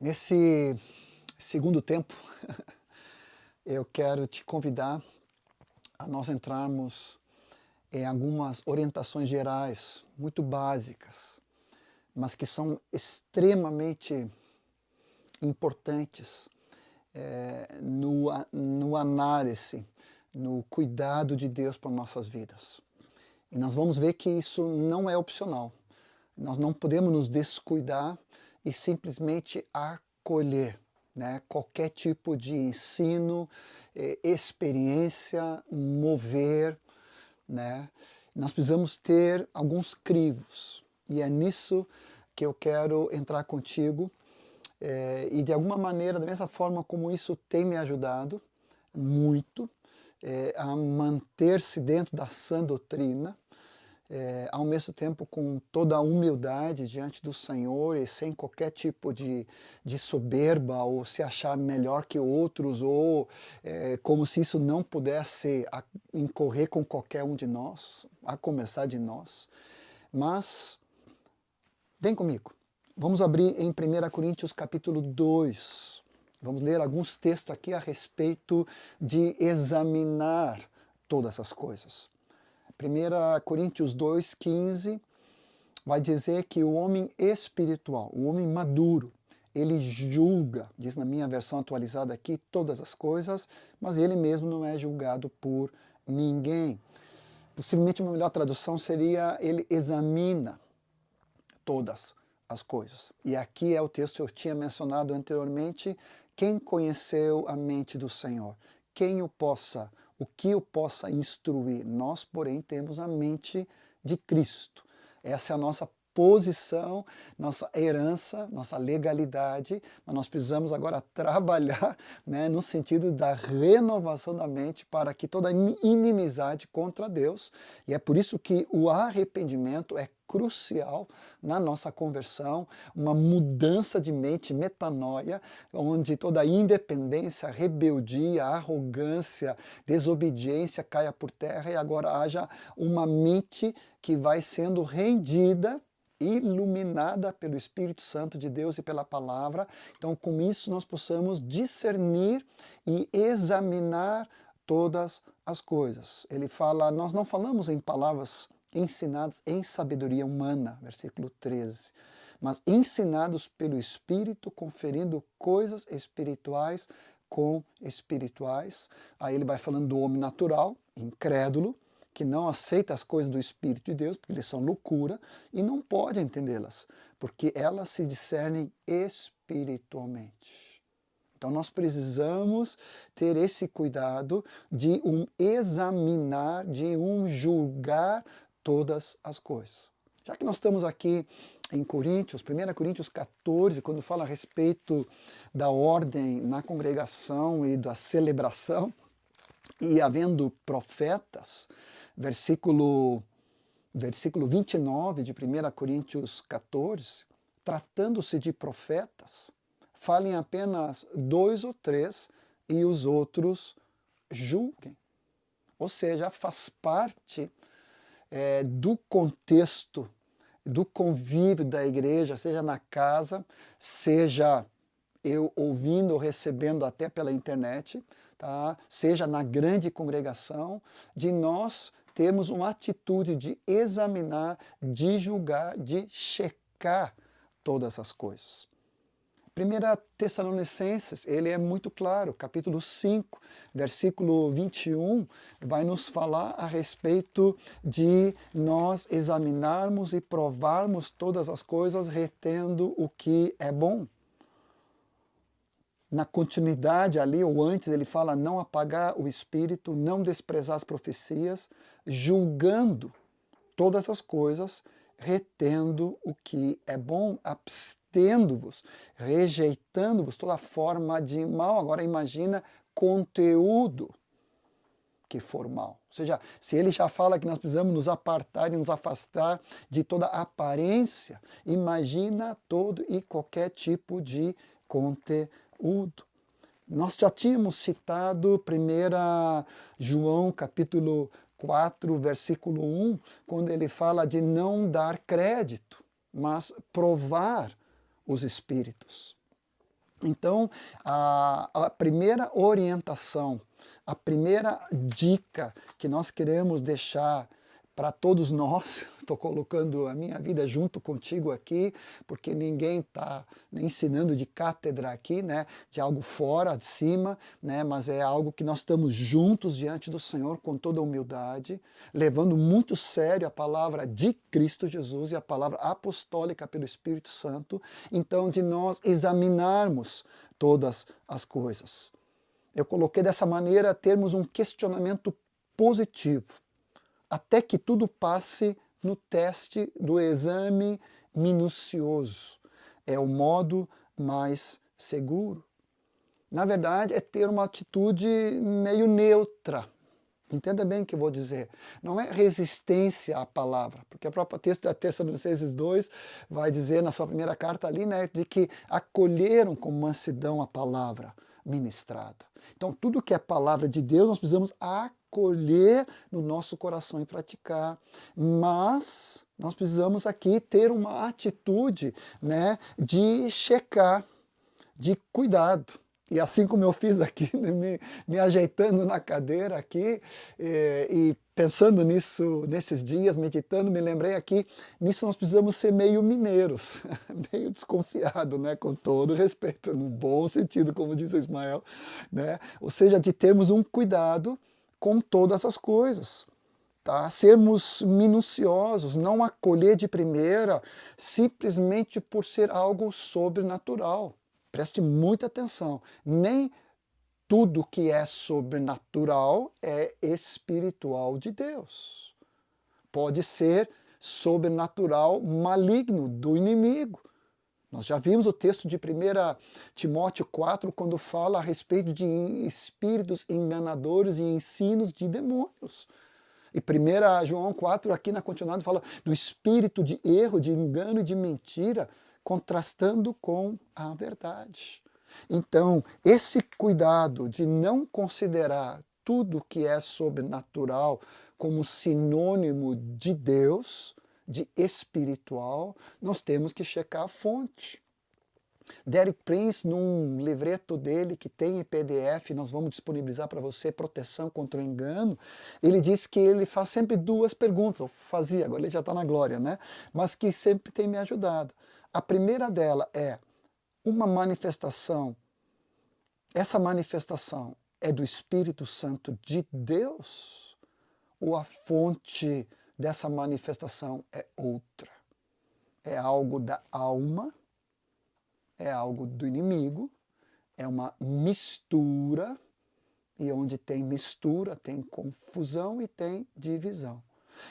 Nesse segundo tempo, eu quero te convidar a nós entrarmos em algumas orientações gerais, muito básicas, mas que são extremamente importantes no análise, no cuidado de Deus por nossas vidas. E nós vamos ver que isso não é opcional. Nós não podemos nos descuidar e simplesmente acolher, né, qualquer tipo de ensino, experiência, mover, né? Nós precisamos ter alguns crivos, e é nisso que eu quero entrar contigo, e de alguma maneira, da mesma forma como isso tem me ajudado muito, a manter-se dentro da sã doutrina, ao mesmo tempo com toda a humildade diante do Senhor e sem qualquer tipo de soberba ou se achar melhor que outros ou como se isso não pudesse incorrer com qualquer um de nós, a começar de nós. Mas, vem comigo, vamos abrir em 1 Coríntios capítulo 2, vamos ler alguns textos aqui a respeito de examinar todas essas coisas. 1 Coríntios 2,15 vai dizer que o homem espiritual, o homem maduro, ele julga, diz na minha versão atualizada aqui, todas as coisas, mas ele mesmo não é julgado por ninguém. Possivelmente uma melhor tradução seria ele examina todas as coisas. E aqui é o texto que eu tinha mencionado anteriormente: quem conheceu a mente do Senhor? O que o possa instruir? Nós, porém, temos a mente de Cristo. Essa é a nossa posição, nossa herança, nossa legalidade, mas nós precisamos agora trabalhar, né, no sentido da renovação da mente para que toda inimizade contra Deus, e é por isso que o arrependimento é crucial na nossa conversão, uma mudança de mente, metanoia, onde toda independência, rebeldia, arrogância, desobediência caia por terra e agora haja uma mente que vai sendo rendida, iluminada pelo Espírito Santo de Deus e pela palavra. Então, com isso nós possamos discernir e examinar todas as coisas. Ele fala, nós não falamos em palavras ensinadas em sabedoria humana, versículo 13, mas ensinados pelo Espírito, conferindo coisas espirituais com espirituais. Aí ele vai falando do homem natural, incrédulo, que não aceita as coisas do Espírito de Deus, porque eles são loucura, e não pode entendê-las, porque elas se discernem espiritualmente. Então nós precisamos ter esse cuidado de examinar, de julgar todas as coisas. Já que nós estamos aqui em Coríntios, 1 Coríntios 14, quando fala a respeito da ordem na congregação e da celebração, e havendo profetas, versículo 29 de 1 Coríntios 14, tratando-se de profetas, falem apenas 2 ou 3 e os outros julguem. Ou seja, faz parte do contexto, do convívio da igreja, seja na casa, seja eu ouvindo ou recebendo até pela internet, tá? Seja na grande congregação, de nós termos uma atitude de examinar, de julgar, de checar todas as coisas. 1 Tessalonicenses, ele é muito claro, capítulo 5, versículo 21, vai nos falar a respeito de nós examinarmos e provarmos todas as coisas, retendo o que é bom. Na continuidade ali, ou antes, ele fala não apagar o espírito, não desprezar as profecias, julgando todas as coisas, retendo o que é bom, abstendo-vos, rejeitando-vos toda forma de mal. Agora imagina conteúdo que for mal. Ou seja, se ele já fala que nós precisamos nos apartar e nos afastar de toda aparência, imagina todo e qualquer tipo de conteúdo. Nós já tínhamos citado 1 João capítulo 4, versículo 1, quando ele fala de não dar crédito, mas provar os espíritos. Então, a primeira orientação, a primeira dica que nós queremos deixar para todos nós, estou colocando a minha vida junto contigo aqui, porque ninguém está ensinando de cátedra aqui, né, de algo fora, de cima, né, mas é algo que nós estamos juntos diante do Senhor com toda humildade, levando muito sério a palavra de Cristo Jesus e a palavra apostólica pelo Espírito Santo, então de nós examinarmos todas as coisas. Eu coloquei dessa maneira termos um questionamento positivo, até que tudo passe no teste do exame minucioso. É o modo mais seguro. Na verdade, é ter uma atitude meio neutra. Entenda bem o que eu vou dizer. Não é resistência à palavra, porque o próprio texto da Tessalonicenses 2 vai dizer na sua primeira carta ali, né, de que acolheram com mansidão a palavra ministrada. Então, tudo que é palavra de Deus, nós precisamos acolher no nosso coração e praticar. Mas nós precisamos aqui ter uma atitude, né, de checar, de cuidado. E assim como eu fiz aqui, me ajeitando na cadeira aqui, e pensando nisso, nesses dias, meditando, me lembrei aqui, nisso nós precisamos ser meio mineiros, meio desconfiado, né, com todo respeito, no bom sentido, como diz Ismael, né, ou seja, de termos um cuidado com todas as coisas. Tá? Sermos minuciosos, não acolher de primeira, simplesmente por ser algo sobrenatural. Preste muita atenção, nem tudo que é sobrenatural é espiritual de Deus. Pode ser sobrenatural maligno do inimigo. Nós já vimos o texto de 1 Timóteo 4, quando fala a respeito de espíritos enganadores e ensinos de demônios. E 1 João 4, aqui na continuada, fala do espírito de erro, de engano e de mentira, contrastando com a verdade. Então, esse cuidado de não considerar tudo que é sobrenatural como sinônimo de Deus, de espiritual, nós temos que checar a fonte. Derek Prince, num livreto dele que tem em PDF, nós vamos disponibilizar para você, Proteção contra o Engano, ele diz que ele faz sempre duas perguntas, ou fazia, agora ele já está na glória, né? Mas que sempre tem me ajudado. A primeira dela é uma manifestação, essa manifestação é do Espírito Santo de Deus? Ou a fonte dessa manifestação é outra? É algo da alma? É algo do inimigo? É uma mistura? E onde tem mistura, tem confusão e tem divisão.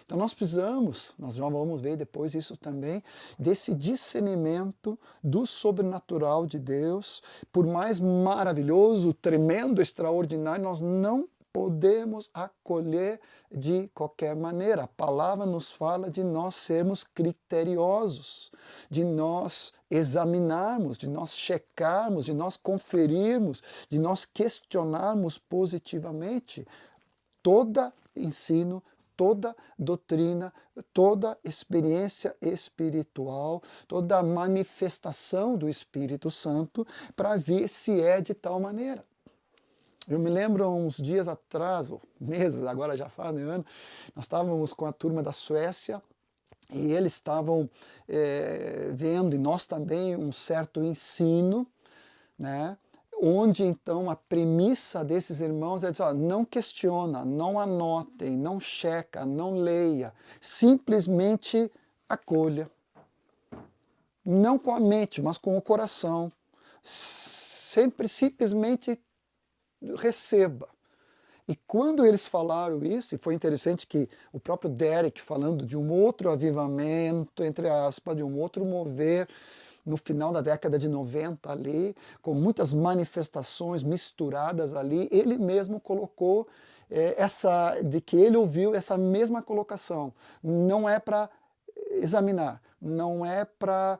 Então nós precisamos, nós já vamos ver depois isso também, desse discernimento do sobrenatural de Deus. Por mais maravilhoso, tremendo, extraordinário, nós não podemos acolher de qualquer maneira. A palavra nos fala de nós sermos criteriosos, de nós examinarmos, de nós checarmos, de nós conferirmos, de nós questionarmos positivamente todo ensino, toda doutrina, toda experiência espiritual, toda manifestação do Espírito Santo, para ver se é de tal maneira. Eu me lembro uns dias atrás, ou meses, agora já fazem anos, nós estávamos com a turma da Suécia e eles estavam vendo, e nós também, um certo ensino, né? Onde então a premissa desses irmãos é dizer, ó, não questiona, não anotem, não checa, não leia, simplesmente acolha. Não com a mente, mas com o coração. Sempre, simplesmente receba. E quando eles falaram isso, e foi interessante que o próprio Derek, falando de um outro avivamento, entre aspas, de um outro mover, no final da década de 90 ali, com muitas manifestações misturadas ali, ele mesmo colocou de que ele ouviu essa mesma colocação. Não é para examinar, não é para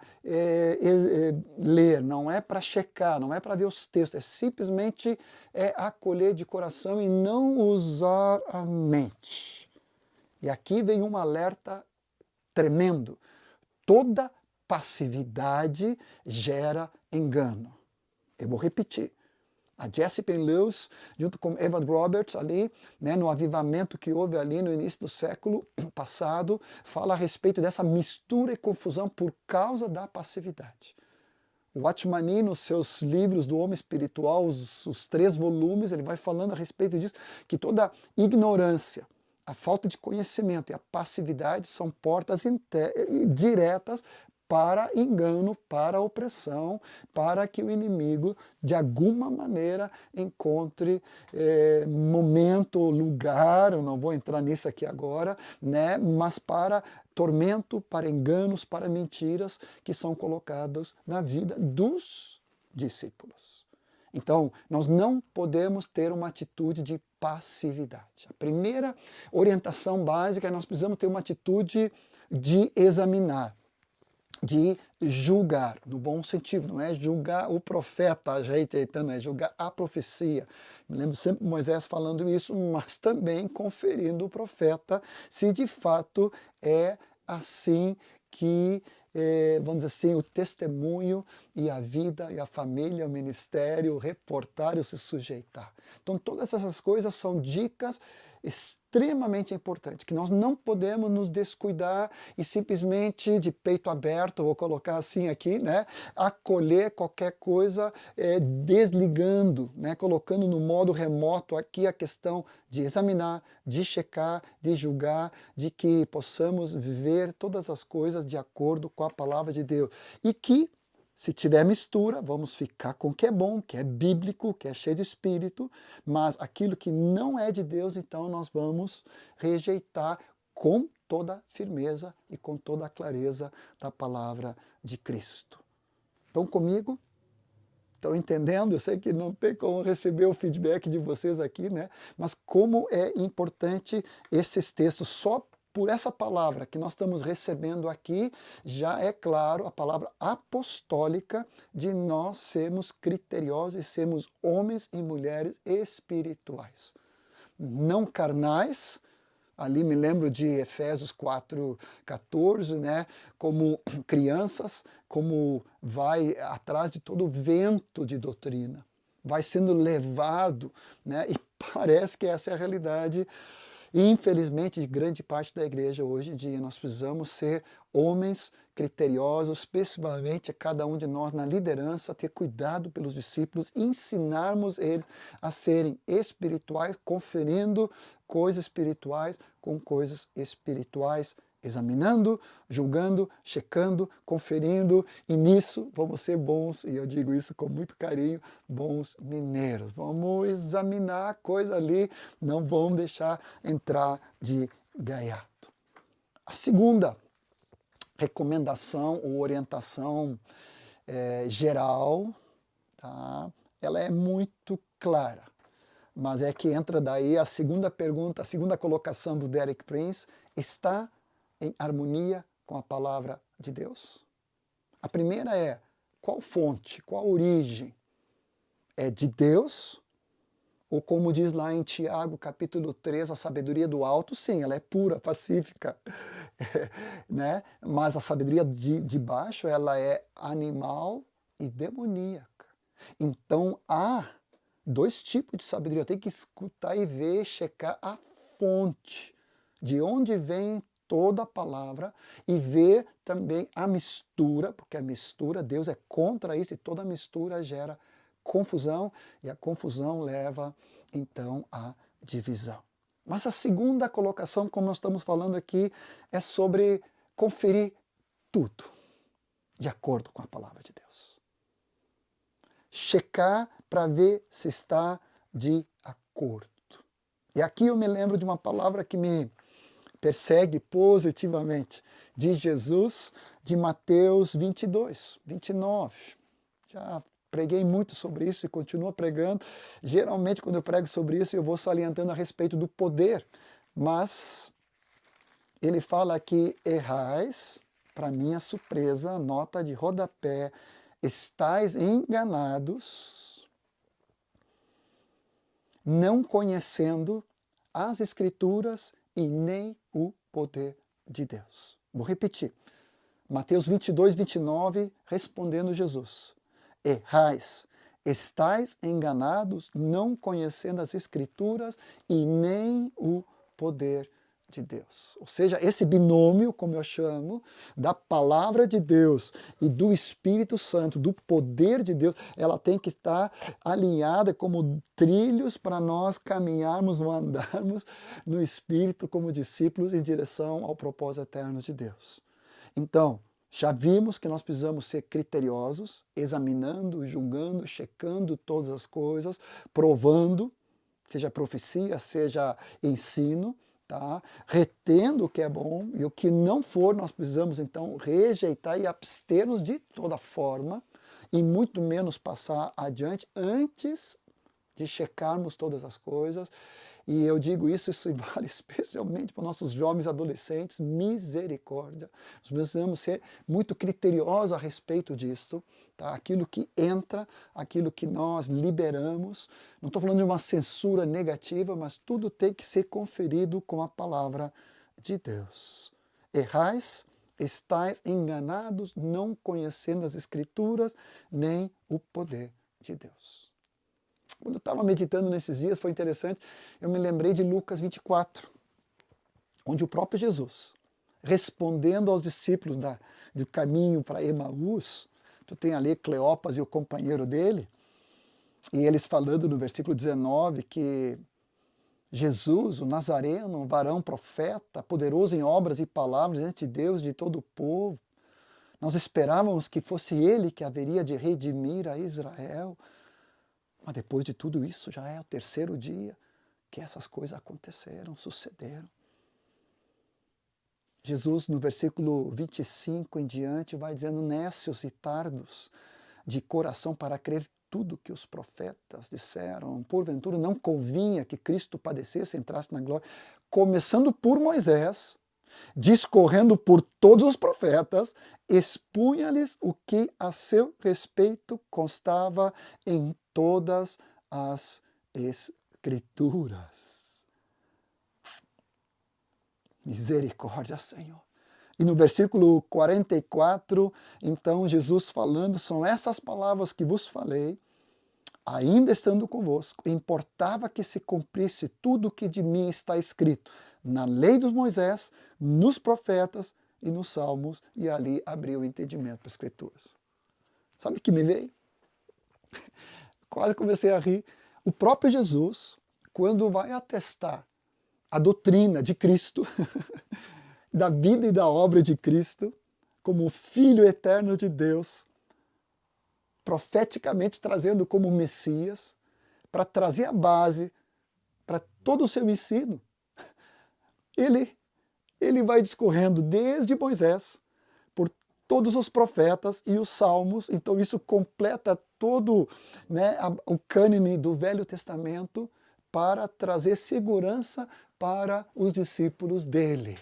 ler, não é para checar, não é para ver os textos, é simplesmente acolher de coração e não usar a mente. E aqui vem um alerta tremendo. Toda passividade gera engano. Eu vou repetir. A Jessie Penn Lewis, junto com Evan Roberts ali, né, no avivamento que houve ali no início do século passado, fala a respeito dessa mistura e confusão por causa da passividade. O Watchman Nee, nos seus livros do Homem Espiritual, os 3 volumes, ele vai falando a respeito disso, que toda ignorância, a falta de conhecimento e a passividade são portas diretas para engano, para opressão, para que o inimigo, de alguma maneira, encontre momento, lugar, eu não vou entrar nisso aqui agora, né, mas para tormento, para enganos, para mentiras que são colocados na vida dos discípulos. Então, nós não podemos ter uma atitude de passividade. A primeira orientação básica é que nós precisamos ter uma atitude de examinar, de julgar, no bom sentido, não é julgar o profeta, ajeitando, é julgar a profecia. Me lembro sempre de Moisés falando isso, mas também conferindo o profeta se de fato é assim que, vamos dizer assim, o testemunho e a vida e a família, o ministério, o reportar se sujeitar. Então todas essas coisas são dicas extremamente importantes, que nós não podemos nos descuidar e simplesmente de peito aberto, vou colocar assim aqui, né, acolher qualquer coisa desligando, né, colocando no modo remoto aqui a questão de examinar, de checar, de julgar, de que possamos viver todas as coisas de acordo com a palavra de Deus. E que, se tiver mistura, vamos ficar com o que é bom, que é bíblico, que é cheio de espírito, mas aquilo que não é de Deus, então nós vamos rejeitar com toda firmeza e com toda a clareza da palavra de Cristo. Estão comigo? Estão entendendo? Eu sei que não tem como receber o feedback de vocês aqui, né? Mas como é importante esses textos, só por essa palavra que nós estamos recebendo aqui, já é claro a palavra apostólica de nós sermos criteriosos e sermos homens e mulheres espirituais. Não carnais, ali me lembro de Efésios 4:14, né? Como crianças, como vai atrás de todo vento de doutrina, vai sendo levado, né? E parece que essa é a realidade. E, infelizmente, de grande parte da igreja hoje em dia, nós precisamos ser homens criteriosos, principalmente cada um de nós na liderança, ter cuidado pelos discípulos, ensinarmos eles a serem espirituais, conferindo coisas espirituais com coisas espirituais, examinando, julgando, checando, conferindo, e nisso vamos ser bons, e eu digo isso com muito carinho, bons mineiros. Vamos examinar a coisa ali, não vamos deixar entrar de gaiato. A segunda recomendação ou orientação geral, tá? Ela é muito clara, mas é que entra daí a segunda pergunta, a segunda colocação do Derek Prince, está em harmonia com a palavra de Deus? A primeira é, qual fonte, qual origem? É de Deus? Ou como diz lá em Tiago, capítulo 3, a sabedoria do alto, sim, ela é pura, pacífica, né? Mas a sabedoria de baixo, ela é animal e demoníaca. Então, há 2 tipos de sabedoria. Tem que escutar e ver, checar a fonte, de onde vem toda a palavra, e ver também a mistura, porque a mistura, Deus é contra isso, e toda mistura gera confusão, e a confusão leva, então, à divisão. Mas a segunda colocação, como nós estamos falando aqui, é sobre conferir tudo, de acordo com a palavra de Deus. Checar para ver se está de acordo. E aqui eu me lembro de uma palavra que me persegue positivamente, de Jesus, de Mateus 22, 29. Já preguei muito sobre isso e continuo pregando. Geralmente, quando eu prego sobre isso, eu vou salientando a respeito do poder. Mas ele fala que errais, para minha surpresa, nota de rodapé, estais enganados, não conhecendo as Escrituras e nem o poder de Deus. Vou repetir. Mateus 22, 29, respondendo Jesus. Errais, estáis enganados, não conhecendo as Escrituras e nem o poder de Deus. Ou seja, esse binômio, como eu chamo, da palavra de Deus e do Espírito Santo, do poder de Deus, ela tem que estar alinhada como trilhos para nós caminharmos ou andarmos no Espírito como discípulos em direção ao propósito eterno de Deus. Então, já vimos que nós precisamos ser criteriosos, examinando, julgando, checando todas as coisas, provando, seja profecia, seja ensino, tá? Retendo o que é bom e o que não for, nós precisamos então rejeitar e abster-nos de toda forma e muito menos passar adiante antes de checarmos todas as coisas. E eu digo isso vale especialmente para nossos jovens adolescentes, misericórdia. Nós precisamos ser muito criteriosos a respeito disto, tá? Aquilo que entra, aquilo que nós liberamos. Não estou falando de uma censura negativa, mas tudo tem que ser conferido com a palavra de Deus. Errais, estáis enganados, não conhecendo as Escrituras, nem o poder de Deus. Quando eu estava meditando nesses dias, foi interessante, eu me lembrei de Lucas 24, onde o próprio Jesus, respondendo aos discípulos do caminho para Emaús, tu tem ali Cleopas e o companheiro dele, e eles falando no versículo 19 que Jesus, o Nazareno, um varão profeta, poderoso em obras e palavras diante de Deus e de todo o povo, nós esperávamos que fosse ele que haveria de redimir a Israel. Mas depois de tudo isso, já é o terceiro dia que essas coisas aconteceram, sucederam. Jesus, no versículo 25 em diante, vai dizendo, nécios e tardos de coração para crer tudo que os profetas disseram. Porventura não convinha que Cristo padecesse e entrasse na glória, começando por Moisés, discorrendo por todos os profetas, expunha-lhes o que a seu respeito constava em todas as Escrituras. Misericórdia, Senhor. E no versículo 44, então, Jesus falando, são essas palavras que vos falei, ainda estando convosco, importava que se cumprisse tudo o que de mim está escrito na lei de Moisés, nos profetas e nos salmos, e ali abriu o entendimento para as Escrituras. Sabe o que me veio? Quase comecei a rir. O próprio Jesus, quando vai atestar a doutrina de Cristo, da vida e da obra de Cristo, como Filho eterno de Deus, profeticamente trazendo como Messias, para trazer a base para todo o seu ensino. Ele vai discorrendo desde Moisés, por todos os profetas e os salmos, então isso completa todo, né, o cânone do Velho Testamento para trazer segurança para os discípulos dele.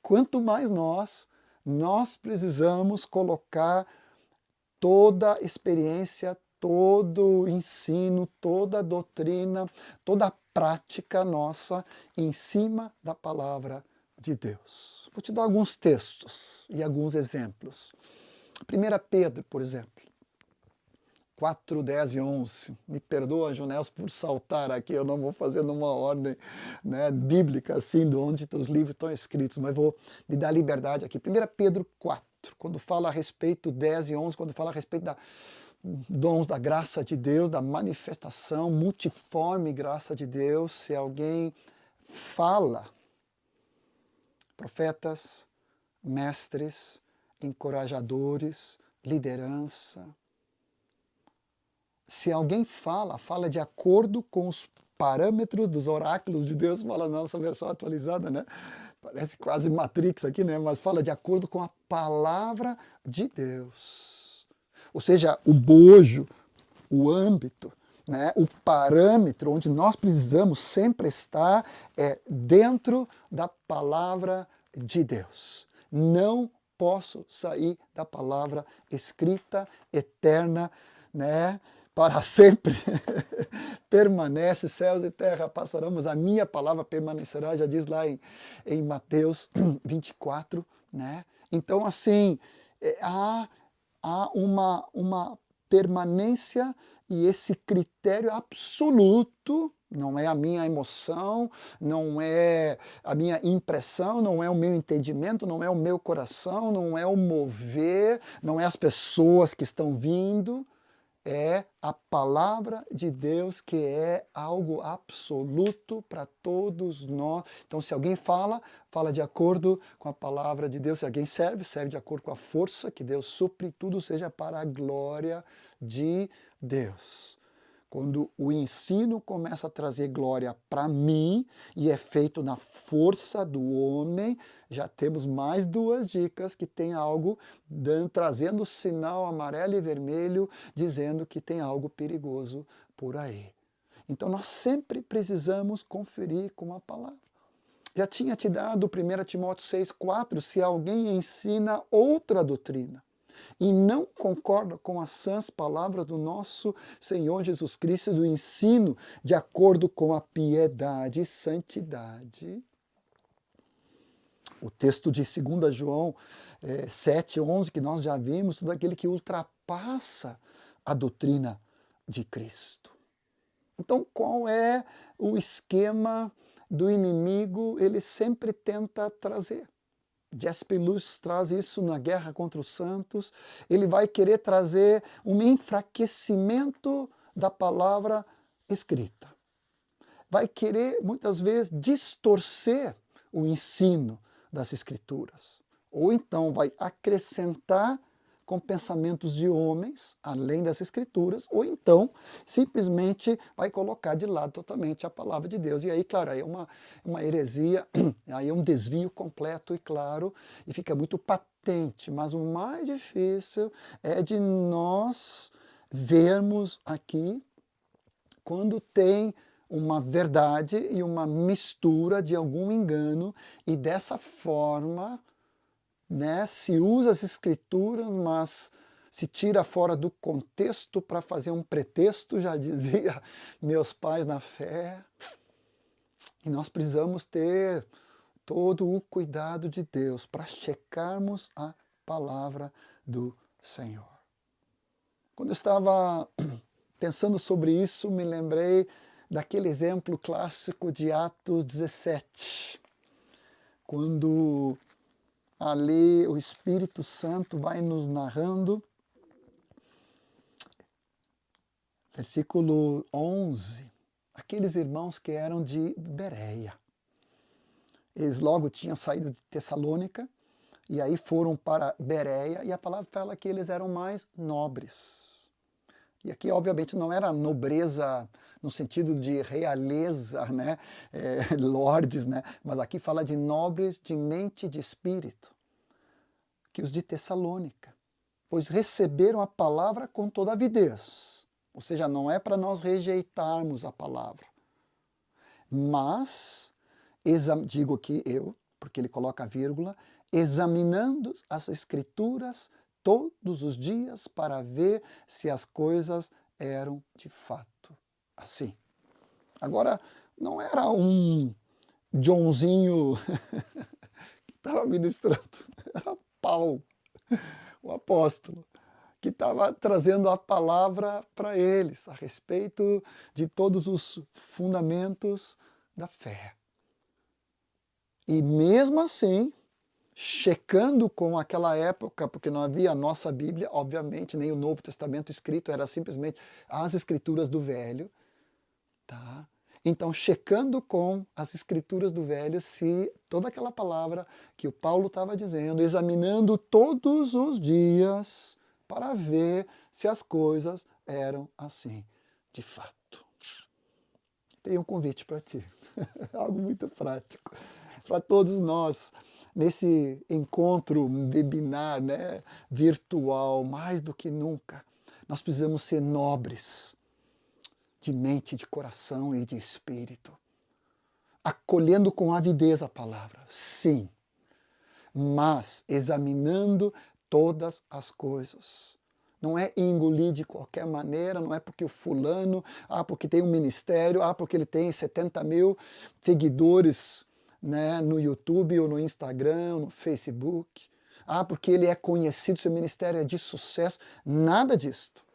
Quanto mais nós precisamos colocar toda a experiência, todo o ensino, toda a doutrina, toda a prática nossa em cima da palavra de Deus. Vou te dar alguns textos e alguns exemplos. 1 Pedro, por exemplo, 4, 10 e 11. Me perdoa, Junels, por saltar aqui, eu não vou fazer numa ordem, né, bíblica, assim, de onde os livros estão escritos, mas vou me dar liberdade aqui. 1 Pedro 4, quando fala a respeito, 10 e 11, quando fala a respeito da dons da graça de Deus, da manifestação, multiforme graça de Deus, se alguém fala, profetas, mestres, encorajadores, liderança. Se alguém fala de acordo com os parâmetros dos oráculos de Deus, fala na nossa versão atualizada, né? Parece quase Matrix aqui, né? Mas fala de acordo com a palavra de Deus. Ou seja, o bojo, o âmbito, né? O parâmetro onde nós precisamos sempre estar é dentro da palavra de Deus. Não posso sair da palavra escrita, eterna, né? Para sempre permanece, céus e terra passarão, mas a minha palavra permanecerá, já diz lá em Mateus 24, né? Então, assim, há uma permanência e esse critério absoluto, não é a minha emoção, não é a minha impressão, não é o meu entendimento, não é o meu coração, não é o mover, não é as pessoas que estão vindo, é a palavra de Deus, que é algo absoluto para todos nós. Então, se alguém fala, fala de acordo com a palavra de Deus. Se alguém serve, serve de acordo com a força que Deus supre, tudo seja para a glória de Deus. Quando o ensino começa a trazer glória para mim e é feito na força do homem, já temos mais duas dicas que tem algo trazendo sinal amarelo e vermelho, dizendo que tem algo perigoso por aí. Então nós sempre precisamos conferir com a palavra. Já tinha te dado 1 Timóteo 6,4, se alguém ensina outra doutrina e não concorda com as sãs palavras do nosso Senhor Jesus Cristo, do ensino de acordo com a piedade e santidade. O texto de 2 João 7,11, que nós já vimos, tudo aquele que ultrapassa a doutrina de Cristo. Então, qual é o esquema do inimigo? Ele sempre tenta trazer. J.S.P. Lewis traz isso na Guerra contra os Santos. Ele vai querer trazer um enfraquecimento da palavra escrita. Vai querer, muitas vezes, distorcer o ensino das Escrituras. Ou então vai acrescentar com pensamentos de homens, além das Escrituras, ou então simplesmente vai colocar de lado totalmente a palavra de Deus. E aí, claro, aí é uma heresia, aí é um desvio completo e claro, e fica muito patente. Mas o mais difícil é de nós vermos aqui quando tem uma verdade e uma mistura de algum engano, e dessa forma, né, se usa as Escrituras, mas se tira fora do contexto para fazer um pretexto, já dizia meus pais na fé. E nós precisamos ter todo o cuidado de Deus para checarmos a palavra do Senhor. Quando eu estava pensando sobre isso, me lembrei daquele exemplo clássico de Atos 17, quando ali o Espírito Santo vai nos narrando, versículo 11, aqueles irmãos que eram de Bereia. Eles logo tinham saído de Tessalônica, e aí foram para Bereia, e a palavra fala que eles eram mais nobres. E aqui, obviamente, não era nobreza no sentido de realeza, né? Lordes, né? Mas aqui fala de nobres de mente e de espírito, que os de Tessalônica, pois receberam a palavra com toda avidez. Ou seja, não é para nós rejeitarmos a palavra, mas, digo aqui eu, porque ele coloca a vírgula, examinando as Escrituras todos os dias para ver se as coisas eram de fato assim. Agora, não era um Joãozinho que estava ministrando, era Paulo, o apóstolo, que estava trazendo a palavra para eles a respeito de todos os fundamentos da fé. E mesmo assim, checando com aquela época, porque não havia a nossa Bíblia, obviamente, nem o Novo Testamento escrito, era simplesmente as Escrituras do Velho, tá? Então, checando com as Escrituras do Velho, se toda aquela palavra que o Paulo estava dizendo, examinando todos os dias para ver se as coisas eram assim, de fato. Tenho um convite para ti, algo muito prático, para todos nós, nesse encontro webinar, né, virtual, mais do que nunca, nós precisamos ser nobres de mente, de coração e de espírito, acolhendo com avidez a palavra, sim, mas examinando todas as coisas. Não é engolir de qualquer maneira, não é porque o fulano, porque tem um ministério, porque ele tem 70 mil seguidores, né, no YouTube ou no Instagram, no Facebook, porque ele é conhecido, seu ministério é de sucesso, nada disto.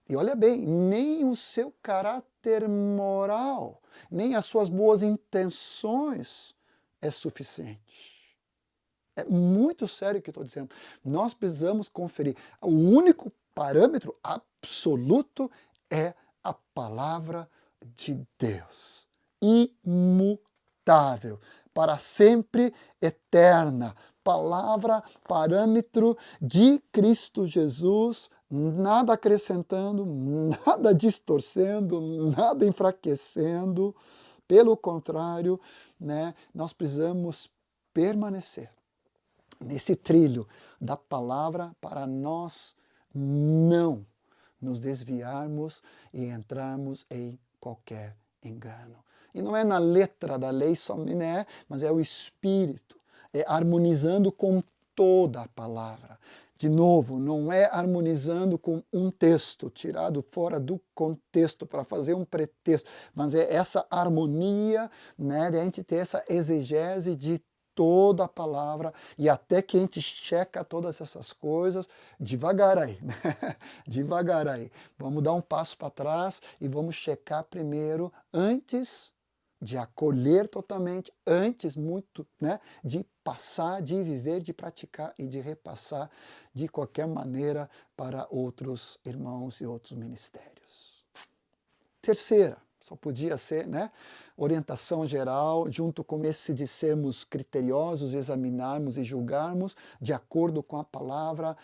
e olha bem, nem o seu caráter moral, nem as suas boas intenções é suficiente. É muito sério o que eu estou dizendo. Nós precisamos conferir. O único parâmetro absoluto é a palavra de Deus. Imutável, para sempre eterna. Palavra, parâmetro de Cristo Jesus, nada acrescentando, nada distorcendo, nada enfraquecendo. Pelo contrário, né, nós precisamos permanecer nesse trilho da palavra para nós não nos desviarmos e entrarmos em qualquer engano. E não é na letra da lei só, né, mas é o Espírito, é harmonizando com toda a palavra. De novo, não é harmonizando com um texto, tirado fora do contexto para fazer um pretexto, mas é essa harmonia, né, de a gente ter essa exegese de toda a palavra, e até que a gente checa todas essas coisas, devagar aí, né? Devagar aí. Vamos dar um passo para trás e vamos checar primeiro, antes de acolher totalmente, antes muito, né, de passar, de viver, de praticar e de repassar de qualquer maneira para outros irmãos e outros ministérios. Terceira, só podia ser, né, orientação geral, junto com esse de sermos criteriosos, examinarmos e julgarmos de acordo com a palavra.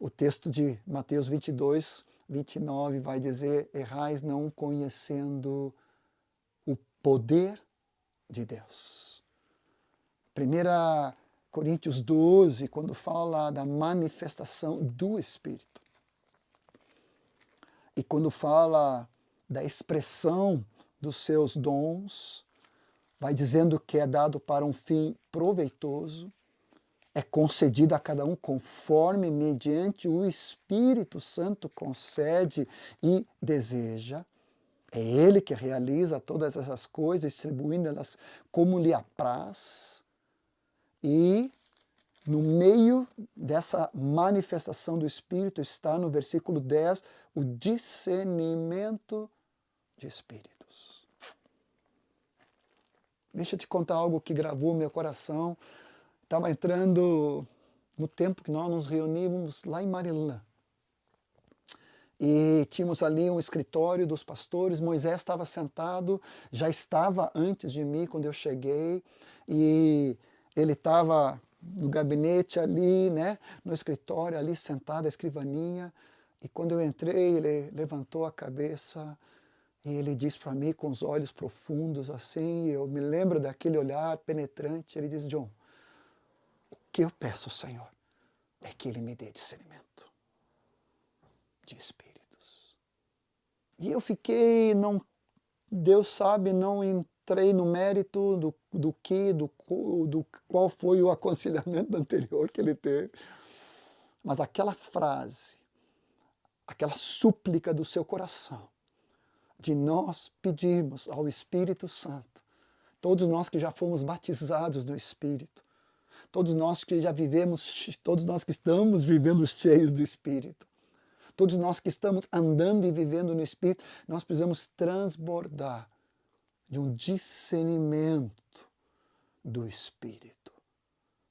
O texto de Mateus 22, 29 vai dizer: errais não conhecendo o poder de Deus. 1 Coríntios 12, quando fala da manifestação do Espírito. E quando fala da expressão dos seus dons, vai dizendo que é dado para um fim proveitoso, é concedido a cada um conforme, mediante o Espírito Santo concede e deseja. É Ele que realiza todas essas coisas, distribuindo-elas como lhe apraz. E no meio dessa manifestação do Espírito está no versículo 10 o discernimento de espíritos. Deixa eu te contar algo que gravou meu coração. Estava entrando no tempo que nós nos reunimos lá em Marilã. E tínhamos ali um escritório dos pastores. Moisés estava sentado, já estava antes de mim quando eu cheguei, e ele estava no gabinete ali, né, no escritório ali sentado, a escrivaninha, e quando eu entrei ele levantou a cabeça e ele disse para mim com os olhos profundos assim, eu me lembro daquele olhar penetrante, ele disse: John, o que eu peço ao Senhor é que Ele me dê discernimento de espíritos. E eu fiquei, não, Deus sabe, não entrei no mérito do qual foi o aconselhamento anterior que ele teve. Mas aquela frase, aquela súplica do seu coração, de nós pedirmos ao Espírito Santo, todos nós que já fomos batizados no Espírito, todos nós que já vivemos, todos nós que estamos vivendo cheios do Espírito, todos nós que estamos andando e vivendo no Espírito, nós precisamos transbordar de um discernimento do Espírito.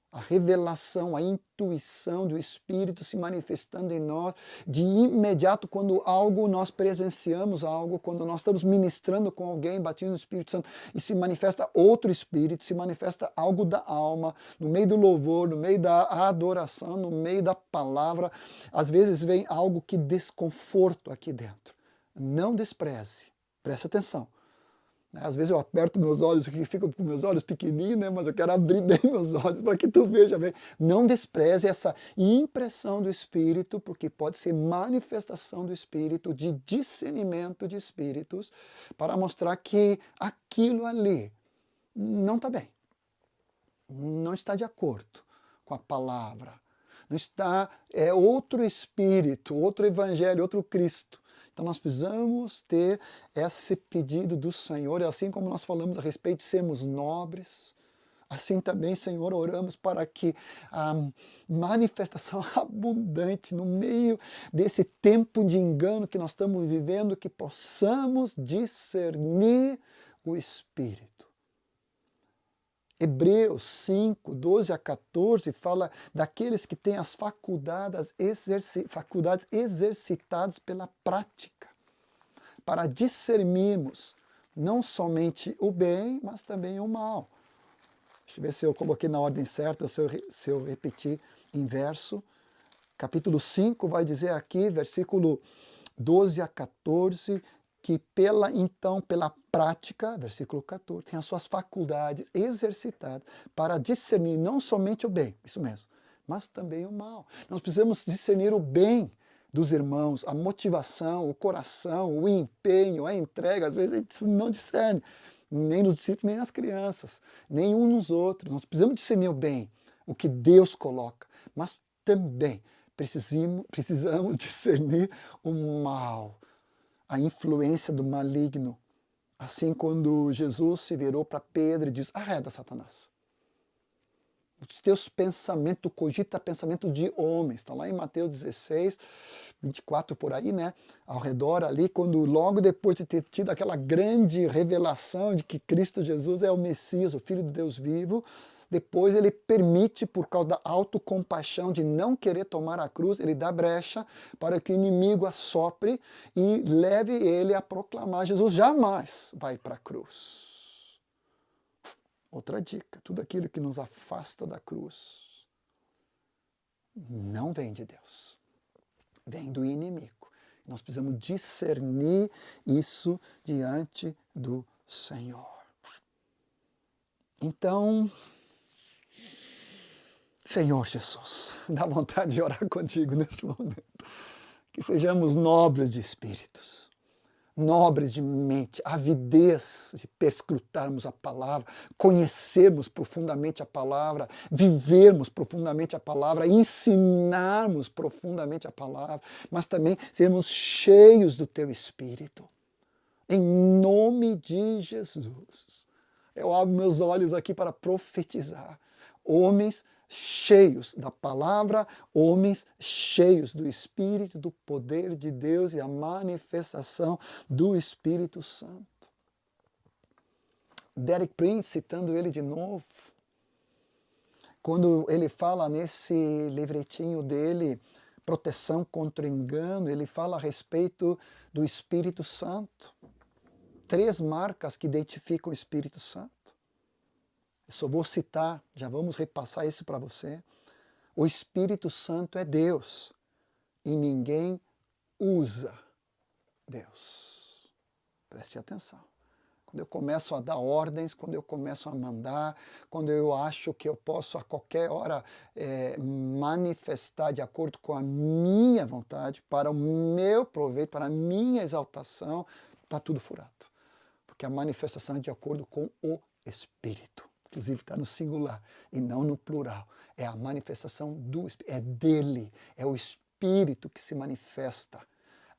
A revelação, a intuição do Espírito se manifestando em nós de imediato quando nós presenciamos algo, quando nós estamos ministrando com alguém, batendo no Espírito Santo, e se manifesta outro Espírito, se manifesta algo da alma, no meio do louvor, no meio da adoração, no meio da palavra. Às vezes vem algo que desconforto aqui dentro. Não despreze, preste atenção. Às vezes eu aperto meus olhos aqui, fico com meus olhos pequenininhos, né? Mas eu quero abrir bem meus olhos para que tu veja bem. Não despreze essa impressão do Espírito, porque pode ser manifestação do Espírito, de discernimento de espíritos, para mostrar que aquilo ali não está bem, não está de acordo com a palavra, não está, é outro Espírito, outro Evangelho, outro Cristo. Então nós precisamos ter esse pedido do Senhor, assim como nós falamos a respeito de sermos nobres, Assim também, Senhor, oramos para que a manifestação abundante no meio desse tempo de engano que nós estamos vivendo, que possamos discernir o Espírito. Hebreus 5, 12 a 14 fala daqueles que têm as faculdades exercitadas pela prática, para discernirmos não somente o bem, mas também o mal. Deixa eu ver se eu coloquei na ordem certa, se eu repetir em verso. Capítulo 5 vai dizer aqui, versículo 12 a 14, que pela prática, versículo 14, tem as suas faculdades exercitadas para discernir não somente o bem, isso mesmo, mas também o mal. Nós precisamos discernir o bem dos irmãos, a motivação, o coração, o empenho, a entrega. Às vezes a gente não discerne, nem nos discípulos, nem nas crianças, nem uns nos outros. Nós precisamos discernir o bem, o que Deus coloca, mas também precisamos discernir o mal, a influência do maligno. Assim, quando Jesus se virou para Pedro e diz: arreda, Satanás. Os teus pensamentos, cogita pensamento de homens. Está lá em Mateus 16, 24 por aí, né? Ao redor ali, quando logo depois de ter tido aquela grande revelação de que Cristo Jesus é o Messias, o Filho de Deus vivo, depois ele permite, por causa da autocompaixão de não querer tomar a cruz, ele dá brecha para que o inimigo assopre e leve ele a proclamar: Jesus jamais vai para a cruz. Outra dica: tudo aquilo que nos afasta da cruz não vem de Deus, vem do inimigo. Nós precisamos discernir isso diante do Senhor. Então, Senhor Jesus, dá vontade de orar contigo nesse momento. Que sejamos nobres de espíritos, nobres de mente, avidez de perscrutarmos a palavra, conhecermos profundamente a palavra, vivermos profundamente a palavra, ensinarmos profundamente a palavra, mas também sermos cheios do teu Espírito. Em nome de Jesus. Eu abro meus olhos aqui para profetizar. Homens cheios da palavra, homens cheios do Espírito, do poder de Deus e a manifestação do Espírito Santo. Derek Prince, citando ele de novo, quando ele fala nesse livretinho dele, Proteção contra o Engano, ele fala a respeito do Espírito Santo. 3 marcas que identificam o Espírito Santo. Eu só vou citar, já vamos repassar isso para você. O Espírito Santo é Deus e ninguém usa Deus. Preste atenção. Quando eu começo a dar ordens, quando eu começo a mandar, quando eu acho que eu posso a qualquer hora manifestar de acordo com a minha vontade, para o meu proveito, para a minha exaltação, está tudo furado. Porque a manifestação é de acordo com o Espírito. Inclusive está no singular e não no plural. É a manifestação do Espírito, é dele, é o Espírito que se manifesta.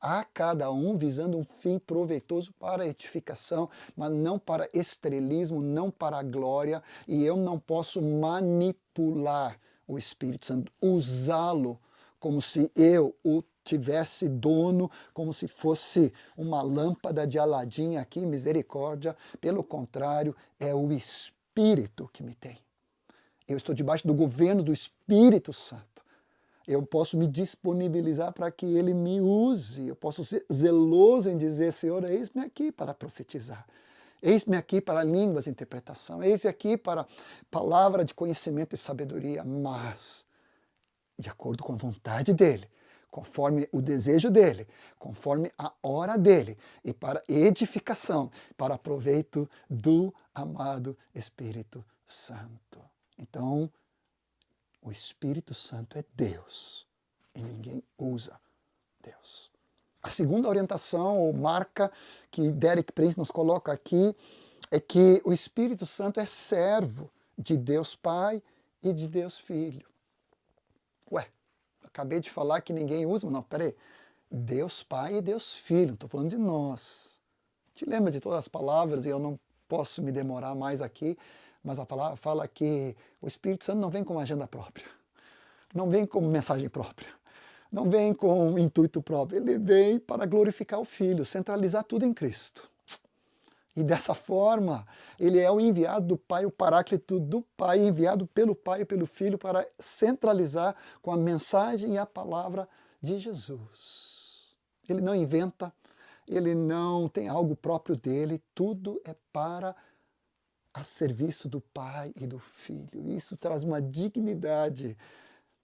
A cada um visando um fim proveitoso para a edificação, mas não para estrelismo, não para a glória, e eu não posso manipular o Espírito Santo, usá-lo como se eu o tivesse dono, como se fosse uma lâmpada de Aladim aqui, misericórdia. Pelo contrário, é o Espírito que me tem. Eu estou debaixo do governo do Espírito Santo. Eu posso me disponibilizar para que ele me use. Eu posso ser zeloso em dizer: Senhor, eis-me aqui para profetizar. Eis-me aqui para línguas e interpretação. Eis-me aqui para palavra de conhecimento e sabedoria. Mas, de acordo com a vontade dele, conforme o desejo dele, conforme a hora dele, e para edificação, para proveito do amado Espírito Santo. Então, o Espírito Santo é Deus e ninguém usa Deus. A segunda orientação ou marca que Derek Prince nos coloca aqui é que o Espírito Santo é servo de Deus Pai e de Deus Filho. Ué, acabei de falar que ninguém usa, não, peraí. Deus Pai e Deus Filho, não estou falando de nós. Te lembra de todas as palavras e eu não posso me demorar mais aqui, mas a palavra fala que o Espírito Santo não vem com uma agenda própria, não vem com mensagem própria, não vem com intuito próprio, ele vem para glorificar o Filho, centralizar tudo em Cristo. E dessa forma, ele é o enviado do Pai, o Paráclito do Pai, enviado pelo Pai e pelo Filho para centralizar com a mensagem e a palavra de Jesus. Ele não inventa, ele não tem algo próprio dele, tudo é para a serviço do Pai e do Filho. Isso traz uma dignidade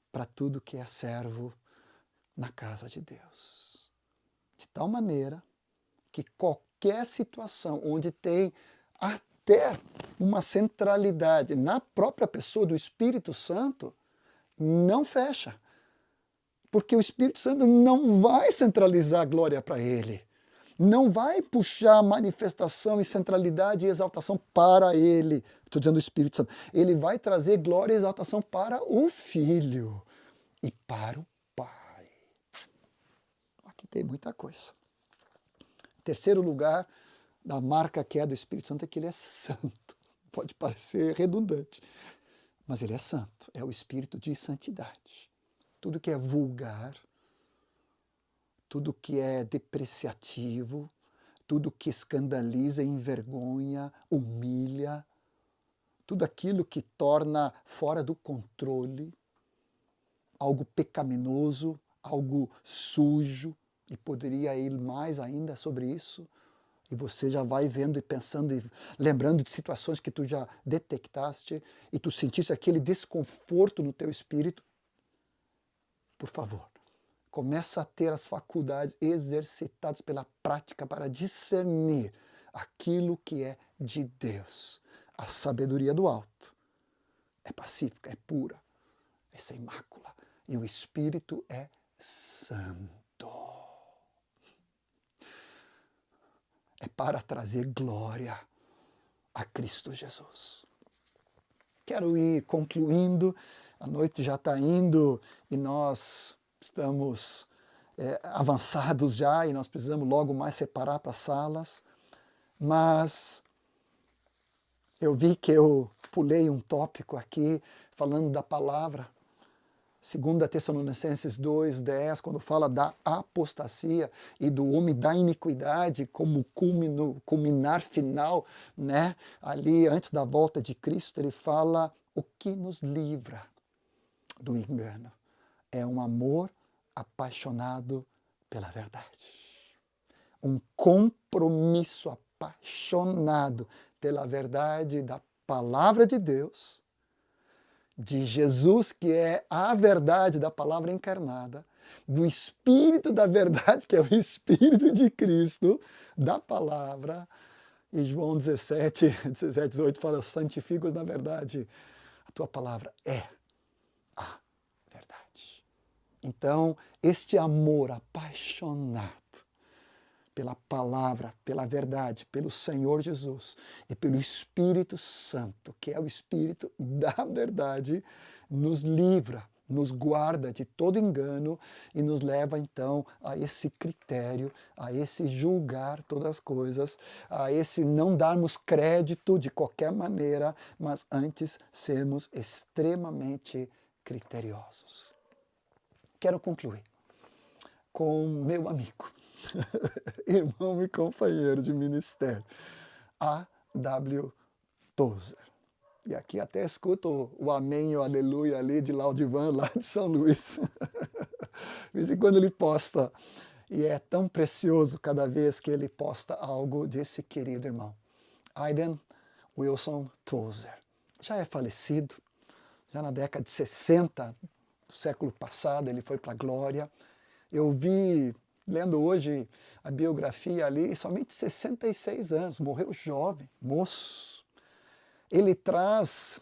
para tudo que é servo na casa de Deus. De tal maneira que qualquer situação onde tem até uma centralidade na própria pessoa do Espírito Santo, não fecha. Porque o Espírito Santo não vai centralizar a glória para ele. Não vai puxar manifestação e centralidade e exaltação para ele. Estou dizendo o Espírito Santo. Ele vai trazer glória e exaltação para o Filho e para o Pai. Aqui tem muita coisa. Terceiro lugar da marca que é do Espírito Santo é que ele é santo. Pode parecer redundante, mas ele é santo. É o Espírito de santidade. Tudo que é vulgar, tudo que é depreciativo, tudo que escandaliza, envergonha, humilha, tudo aquilo que torna fora do controle, algo pecaminoso, algo sujo, e poderia ir mais ainda sobre isso, e você já vai vendo e pensando e lembrando de situações que tu já detectaste e tu sentiste aquele desconforto no teu espírito. Por favor, começa a ter as faculdades exercitadas pela prática para discernir aquilo que é de Deus. A sabedoria do alto é pacífica, é pura, é sem mácula. E o Espírito é santo. É para trazer glória a Cristo Jesus. Quero ir concluindo, a noite já está indo e nós estamos avançados já e nós precisamos logo mais separar para as salas, mas eu vi que eu pulei um tópico aqui falando da palavra. 2 Tessalonicenses 2:10, quando fala da apostasia e do homem da iniquidade como culminar final, né? Ali antes da volta de Cristo, ele fala o que nos livra do engano. É um amor apaixonado pela verdade. Um compromisso apaixonado pela verdade da palavra de Deus, de Jesus, que é a verdade da palavra encarnada, do Espírito da verdade, que é o Espírito de Cristo, da palavra. E João 17, 18 fala, santifica-os na verdade. A tua palavra é a verdade. Então, este amor apaixonado pela palavra, pela verdade, pelo Senhor Jesus e pelo Espírito Santo, que é o Espírito da verdade, nos livra, nos guarda de todo engano e nos leva então a esse critério, a esse julgar todas as coisas, a esse não darmos crédito de qualquer maneira, mas antes sermos extremamente criteriosos. Quero concluir com meu amigo, irmão e companheiro de ministério, A.W. Tozer. E aqui até escuto o amém e o aleluia ali de Laudivan, lá de São Luís. De vez em quando ele posta, e é tão precioso cada vez que ele posta algo desse querido irmão. Aiden Wilson Tozer. Já é falecido, já na década de 60 do século passado, ele foi para a glória. Eu vi, lendo hoje a biografia ali, somente 66 anos, morreu jovem, moço. Ele traz,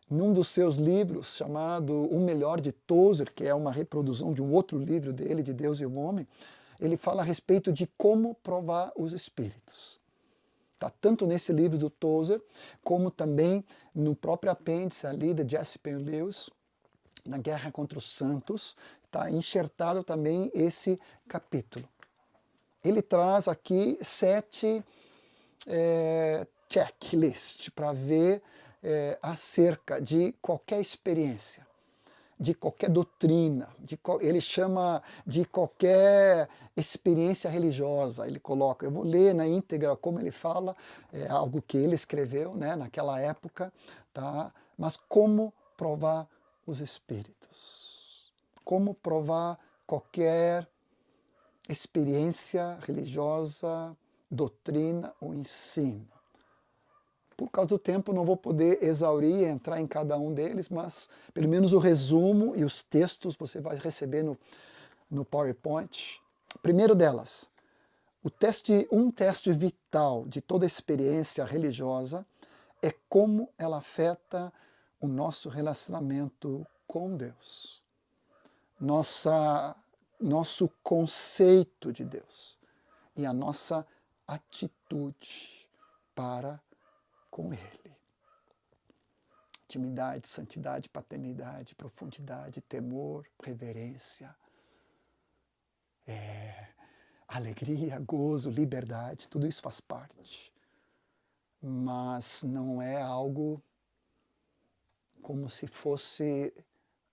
num dos seus livros, chamado O Melhor de Tozer, que é uma reprodução de um outro livro dele, de Deus e o Homem, ele fala a respeito de como provar os espíritos. Está tanto nesse livro do Tozer, como também no próprio apêndice ali de Jesse Penn Lewis, na Guerra contra os Santos, está enxertado também esse capítulo. Ele traz aqui 7 checklist para ver acerca de qualquer experiência, de qualquer doutrina, ele chama de qualquer experiência religiosa, ele coloca. Eu vou ler na íntegra como ele fala, é algo que ele escreveu, né, naquela época, tá? Mas como provar os espíritos? Como provar qualquer experiência religiosa, doutrina ou ensino? Por causa do tempo, não vou poder exaurir e entrar em cada um deles, mas pelo menos o resumo e os textos você vai receber no PowerPoint. Primeiro delas, um teste vital de toda experiência religiosa é como ela afeta o nosso relacionamento com Deus, nosso conceito de Deus e a nossa atitude para com Ele. Intimidade, santidade, paternidade, profundidade, temor, reverência, alegria, gozo, liberdade, tudo isso faz parte. Mas não é algo como se fosse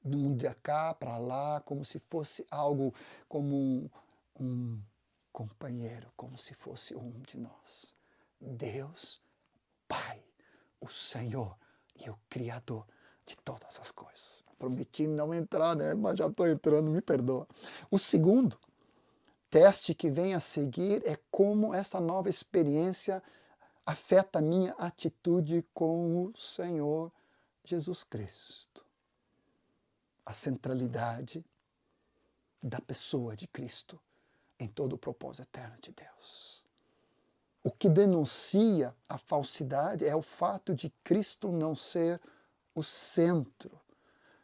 de um dia cá para lá, como se fosse algo como um companheiro, como se fosse um de nós. Deus Pai, o Senhor e o Criador de todas as coisas. Prometi não entrar, né? Mas já estou entrando, me perdoa. O segundo teste que vem a seguir é como essa nova experiência afeta a minha atitude com o Senhor Jesus Cristo. A centralidade da pessoa de Cristo em todo o propósito eterno de Deus. O que denuncia a falsidade é o fato de Cristo não ser o centro,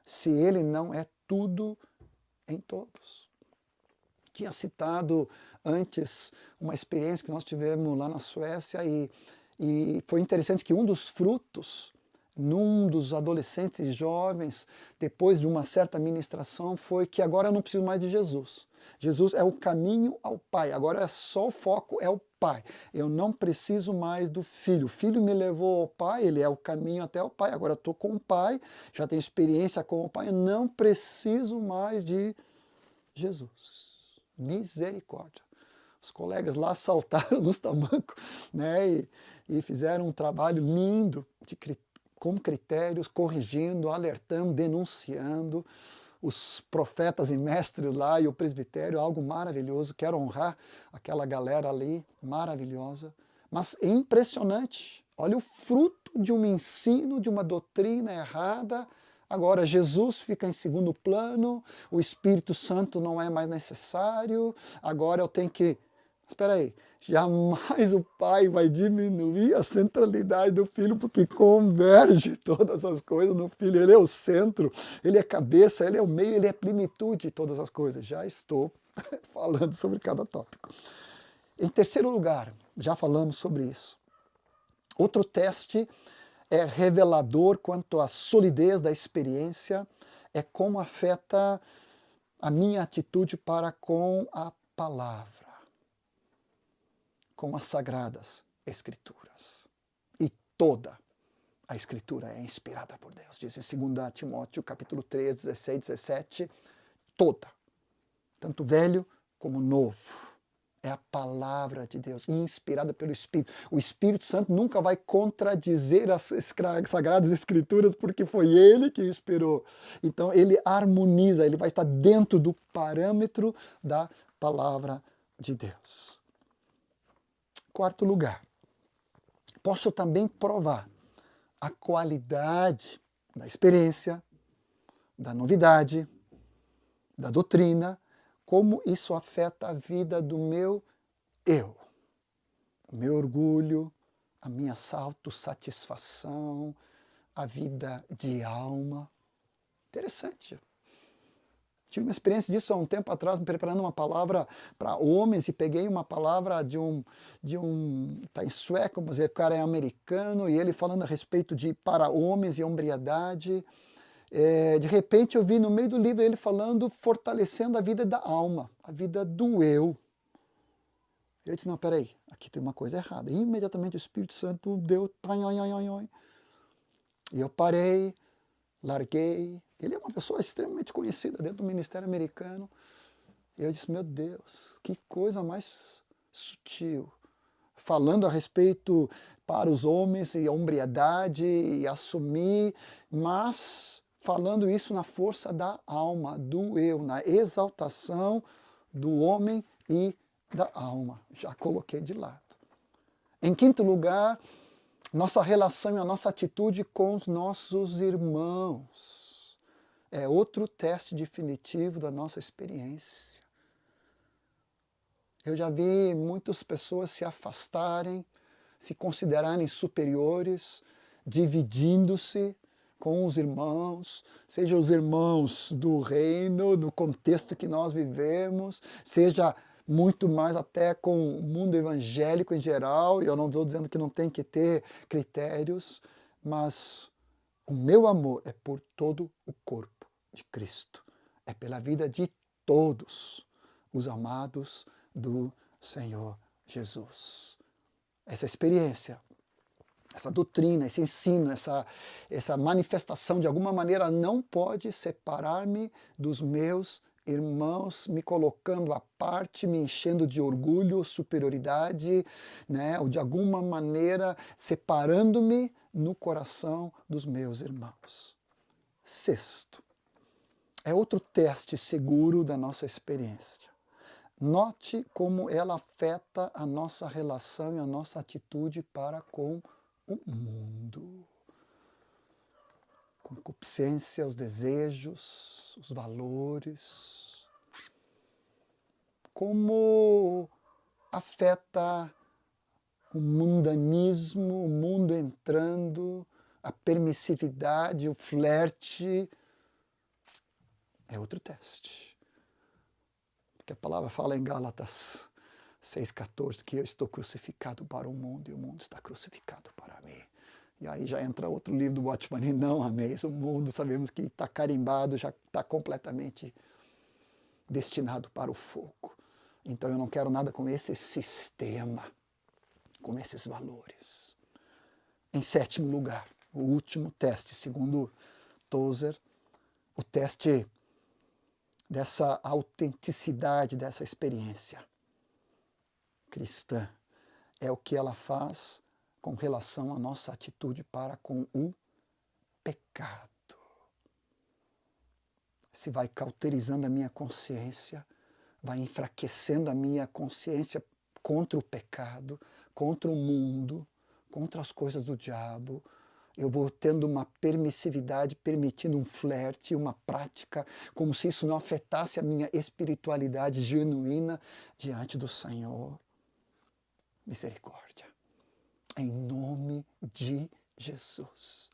se Ele não é tudo em todos. Tinha citado antes uma experiência que nós tivemos lá na Suécia e foi interessante que um dos frutos num dos adolescentes jovens, depois de uma certa ministração, foi que agora eu não preciso mais de Jesus. Jesus é o caminho ao Pai, agora é só o foco, é o Pai. Eu não preciso mais do Filho. O Filho me levou ao Pai, ele é o caminho até o Pai. Agora eu estou com o Pai, já tenho experiência com o Pai, eu não preciso mais de Jesus. Misericórdia. Os colegas lá saltaram nos tamancos, né, e fizeram um trabalho lindo com critérios, corrigindo, alertando, denunciando os profetas e mestres lá e o presbitério, algo maravilhoso. Quero honrar aquela galera ali, maravilhosa. Mas é impressionante. Olha o fruto de um ensino, de uma doutrina errada. Agora, Jesus fica em segundo plano, o Espírito Santo não é mais necessário, agora eu tenho que... Espera aí, jamais o Pai vai diminuir a centralidade do Filho, porque converge todas as coisas no Filho. Ele é o centro, ele é cabeça, ele é o meio, ele é plenitude de todas as coisas. Já estou falando sobre cada tópico. Em terceiro lugar, já falamos sobre isso. Outro teste é revelador quanto à solidez da experiência, é como afeta a minha atitude para com a palavra, com as sagradas escrituras. E toda a escritura é inspirada por Deus. Diz em 2 Timóteo capítulo 3, 16, 17, toda, tanto velho como novo. É a palavra de Deus, inspirada pelo Espírito. O Espírito Santo nunca vai contradizer as Sagradas Escrituras, porque foi Ele que inspirou. Então, Ele harmoniza, Ele vai estar dentro do parâmetro da palavra de Deus. Quarto lugar, posso também provar a qualidade da experiência, da novidade, da doutrina, como isso afeta a vida do meu eu, o meu orgulho, a minha autossatisfação, a vida de alma. Interessante. Tive uma experiência disso há um tempo atrás, me preparando uma palavra para homens, e peguei uma palavra tá em sueco, mas o cara é americano, e ele falando a respeito de para homens e hombridade. De repente eu vi no meio do livro ele falando, fortalecendo a vida da alma, a vida do eu. Eu disse, não, peraí, aqui tem uma coisa errada. E imediatamente o Espírito Santo deu... E eu parei, larguei. Ele é uma pessoa extremamente conhecida dentro do Ministério Americano. E eu disse, meu Deus, que coisa mais sutil. Falando a respeito para os homens e a hombridade e assumir, mas falando isso na força da alma, do eu, na exaltação do homem e da alma. Já coloquei de lado. Em quinto lugar, nossa relação e a nossa atitude com os nossos irmãos. É outro teste definitivo da nossa experiência. Eu já vi muitas pessoas se afastarem, se considerarem superiores, dividindo-se com os irmãos, seja os irmãos do reino, do contexto que nós vivemos, seja muito mais até com o mundo evangélico em geral, e eu não estou dizendo que não tem que ter critérios, mas o meu amor é por todo o corpo de Cristo, é pela vida de todos os amados do Senhor Jesus. Essa experiência, essa doutrina, esse ensino, essa manifestação, de alguma maneira, não pode separar-me dos meus irmãos, me colocando à parte, me enchendo de orgulho, superioridade, né? Ou de alguma maneira separando-me no coração dos meus irmãos. Sexto, é outro teste seguro da nossa experiência. Note como ela afeta a nossa relação e a nossa atitude para com o mundo. Concupiscência, os desejos, os valores. Como afeta o mundanismo, o mundo entrando, a permissividade, o flerte. É outro teste. Que a palavra fala em Gálatas 6,14, que eu estou crucificado para o mundo e o mundo está crucificado para mim. E aí já entra outro livro do Watchman, e não ameis o mundo, sabemos que está carimbado, já está completamente destinado para o fogo. Então eu não quero nada com esse sistema, com esses valores. Em sétimo lugar, o último teste, segundo Tozer, o teste dessa autenticidade, dessa experiência cristã, é o que ela faz com relação à nossa atitude para com o pecado. Se vai cauterizando a minha consciência, vai enfraquecendo a minha consciência contra o pecado, contra o mundo, contra as coisas do diabo. Eu vou tendo uma permissividade, permitindo um flerte, uma prática, como se isso não afetasse a minha espiritualidade genuína diante do Senhor. Misericórdia. Em nome de Jesus.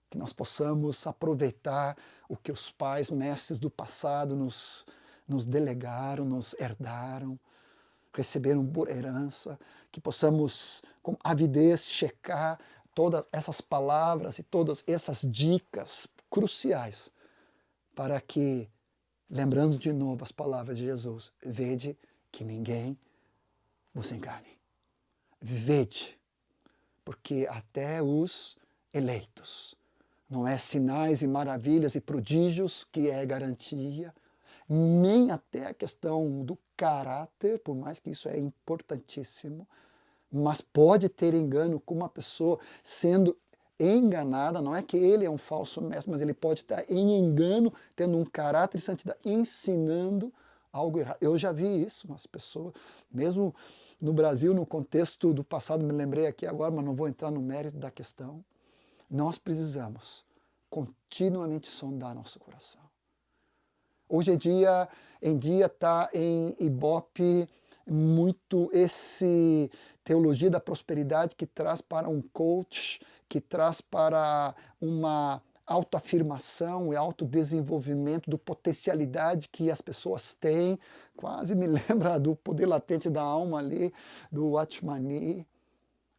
Que nós possamos aproveitar o que os pais, mestres do passado nos delegaram, nos herdaram, receberam por herança, que possamos, com avidez, checar todas essas palavras e todas essas dicas cruciais para que, lembrando de novo as palavras de Jesus, vede que ninguém vos engane. Vede, porque até os eleitos não é sinais e maravilhas e prodígios que é garantia, nem até a questão do caráter, por mais que isso é importantíssimo, mas pode ter engano com uma pessoa sendo enganada, não é que ele é um falso mestre, mas ele pode estar em engano, tendo um caráter de santidade, ensinando algo errado. Eu já vi isso, umas pessoas, mesmo no Brasil, no contexto do passado, me lembrei aqui agora, mas não vou entrar no mérito da questão. Nós precisamos continuamente sondar nosso coração. Hoje em dia está em Ibope muito esse teologia da prosperidade que traz para um coach, que traz para uma autoafirmação e autodesenvolvimento do potencialidade que as pessoas têm. Quase me lembra do poder latente da alma ali, do Watchman,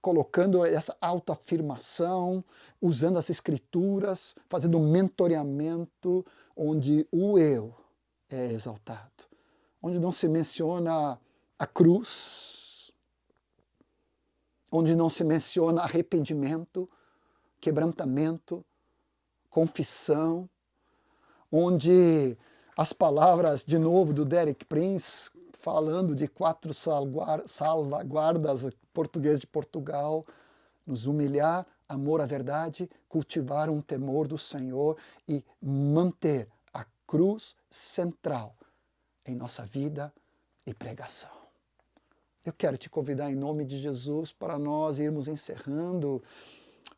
colocando essa autoafirmação, usando as escrituras, fazendo um mentoreamento onde o eu é exaltado, onde não se menciona a cruz, onde não se menciona arrependimento, quebrantamento, confissão, onde as palavras, de novo, do Derek Prince, falando de 4 salvaguardas português de Portugal, nos humilhar, amor à verdade, cultivar um temor do Senhor e manter a cruz central em nossa vida e pregação. Eu quero te convidar em nome de Jesus para nós irmos encerrando.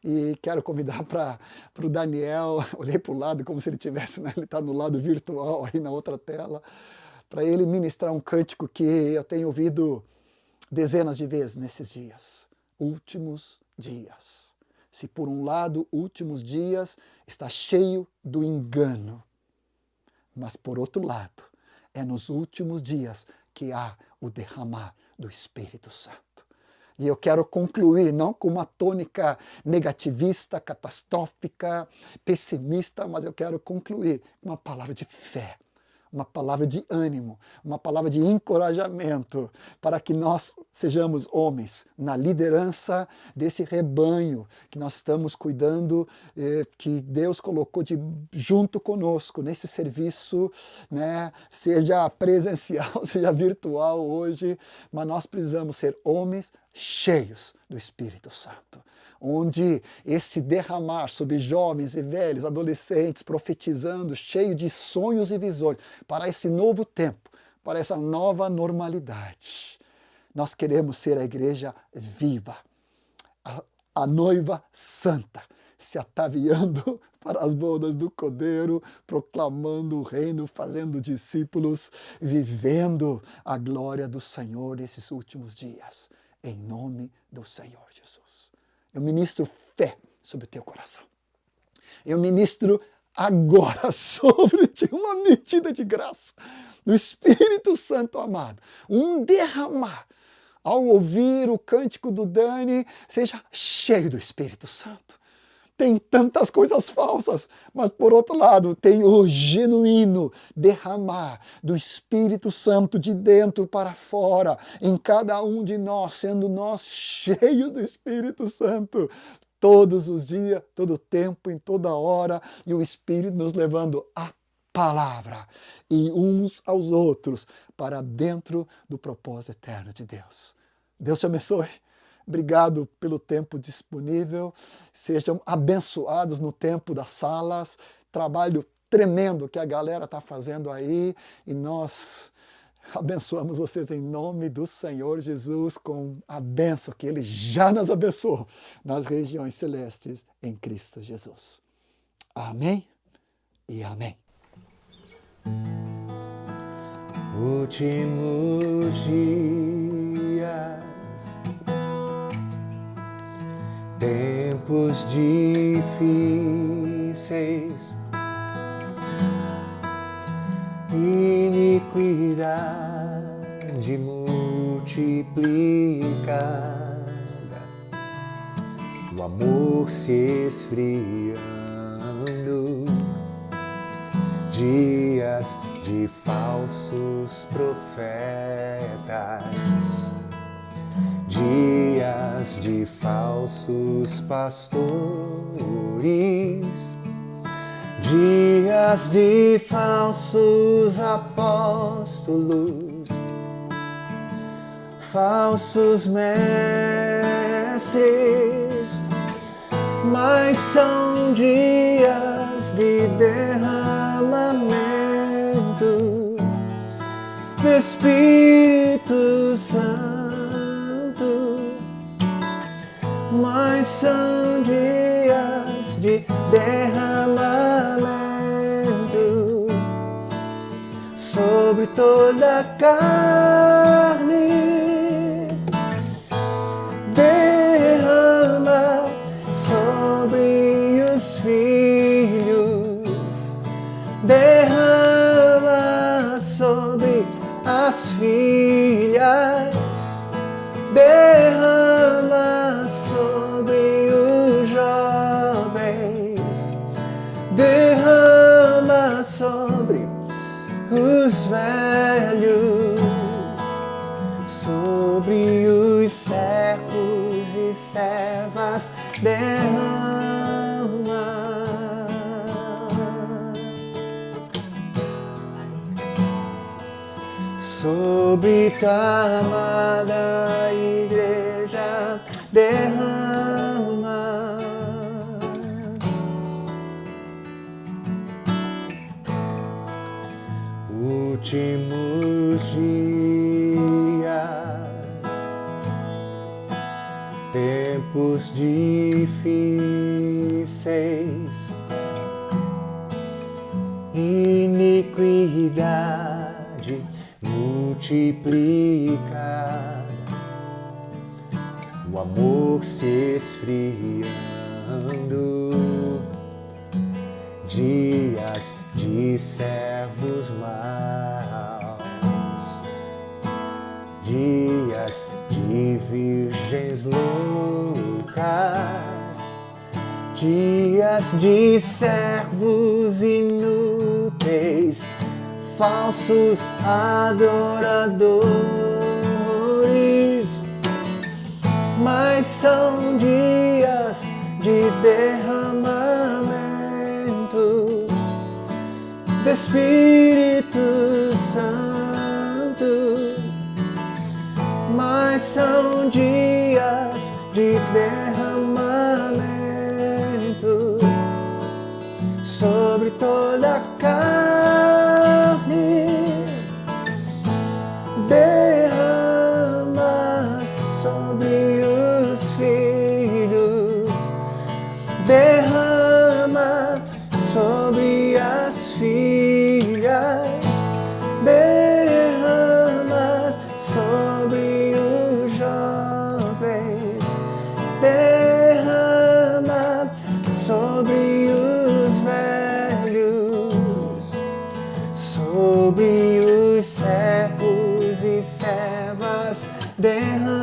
E quero convidar para o Daniel, olhei para o lado como se ele tivesse, né? Ele está no lado virtual aí na outra tela, para ele ministrar um cântico que eu tenho ouvido dezenas de vezes nesses dias. Últimos dias. Se por um lado, últimos dias está cheio do engano, mas por outro lado, é nos últimos dias que há o derramar do Espírito Santo. E eu quero concluir, não com uma tônica negativista, catastrófica, pessimista, mas eu quero concluir com uma palavra de fé, uma palavra de ânimo, uma palavra de encorajamento, para que nós sejamos homens na liderança desse rebanho que nós estamos cuidando, que Deus colocou junto conosco nesse serviço, né? Seja presencial, seja virtual hoje, mas nós precisamos ser homens cheios do Espírito Santo, onde esse derramar sobre jovens e velhos, adolescentes, profetizando, cheio de sonhos e visões, para esse novo tempo, para essa nova normalidade. Nós queremos ser a igreja viva, a noiva santa, se ataviando para as bodas do Cordeiro, proclamando o reino, fazendo discípulos, vivendo a glória do Senhor nesses últimos dias. Em nome do Senhor Jesus. Eu ministro fé sobre o teu coração. Eu ministro agora sobre ti uma medida de graça do Espírito Santo amado. Um derramar. Ao ouvir o cântico do Dani, seja cheio do Espírito Santo. Tem tantas coisas falsas, mas por outro lado tem o genuíno derramar do Espírito Santo de dentro para fora, em cada um de nós, sendo nós cheios do Espírito Santo, todos os dias, todo o tempo, em toda hora, e o Espírito nos levando a palavra e uns aos outros para dentro do propósito eterno de Deus. Deus te abençoe. Obrigado pelo tempo disponível. Sejam abençoados no tempo das salas. Trabalho tremendo que a galera está fazendo aí. E nós abençoamos vocês em nome do Senhor Jesus com a bênção que Ele já nos abençoou nas regiões celestes em Cristo Jesus. Amém e amém. Últimos dias, tempos difíceis, iniquidade multiplicada, o amor se esfriando, dias de falsos profetas, dias de falsos pastores, dias de falsos apóstolos, falsos mestres, mas são dias de derramamento do Espírito Santo, mas são dias de derramamento sobre toda a carne. Derrama sobre os filhos, derrama sobre as filhas, derrama sobre os jovens, derrama sobre os velhos, sobre os servos e servas, derrama sobre tua amada igreja derrama. Últimos dias, tempos difíceis, iniquidade multiplicada, o amor se esfriando, dias de servos maus, dias de virgens loucas, dias de servos inúteis, falsos adoradores, mas são dias de derramamento do Espírito Santo, mas são dias de derramamento sobre toda a carne. Derrama sobre os filhos, derrama sobre as filhas, derrama sobre os jovens, derrama sobre os velhos, sobre os servos e servas, derrama.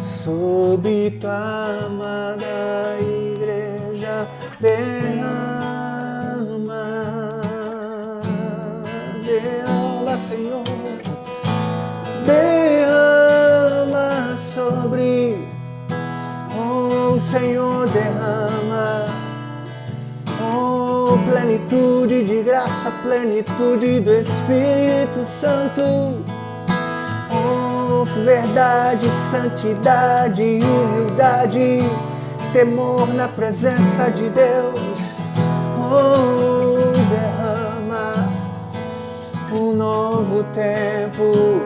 Sobre tua amada igreja, derrama. Derrama, Senhor, derrama sobre, oh Senhor, derrama, oh plenitude de graça, plenitude do Espírito Santo, oh verdade, santidade, humildade, temor na presença de Deus, oh derrama um novo tempo,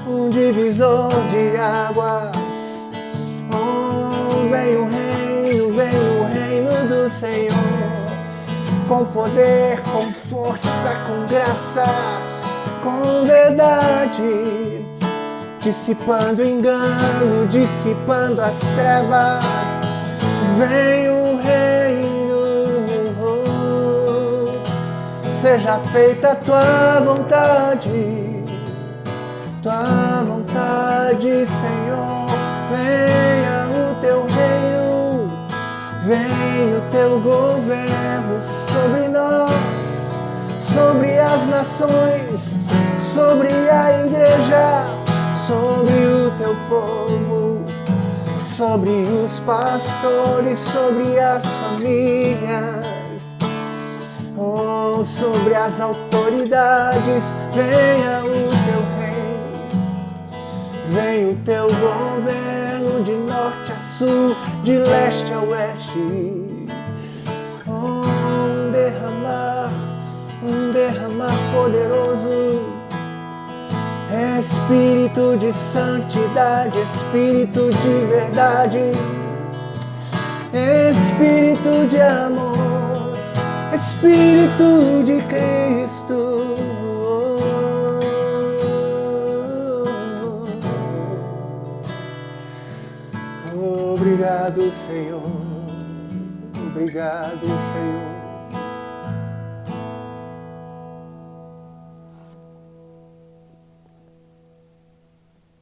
um divisor de águas, oh vem o reino do Senhor, com poder, com força, com graça, com verdade, dissipando o engano, dissipando as trevas, vem o reino. Seja feita a tua vontade, Senhor. Venha o teu reino, venha o teu governo sobre nós, sobre as nações, sobre a igreja, sobre o teu povo, sobre os pastores, sobre as famílias, oh, sobre as autoridades. Venha o teu reino, venha o teu governo de norte a sul, de leste a oeste. Oh, um derramar poderoso, Espírito de santidade, Espírito de verdade, Espírito de amor, Espírito de Cristo. Obrigado, Senhor. Obrigado, Senhor.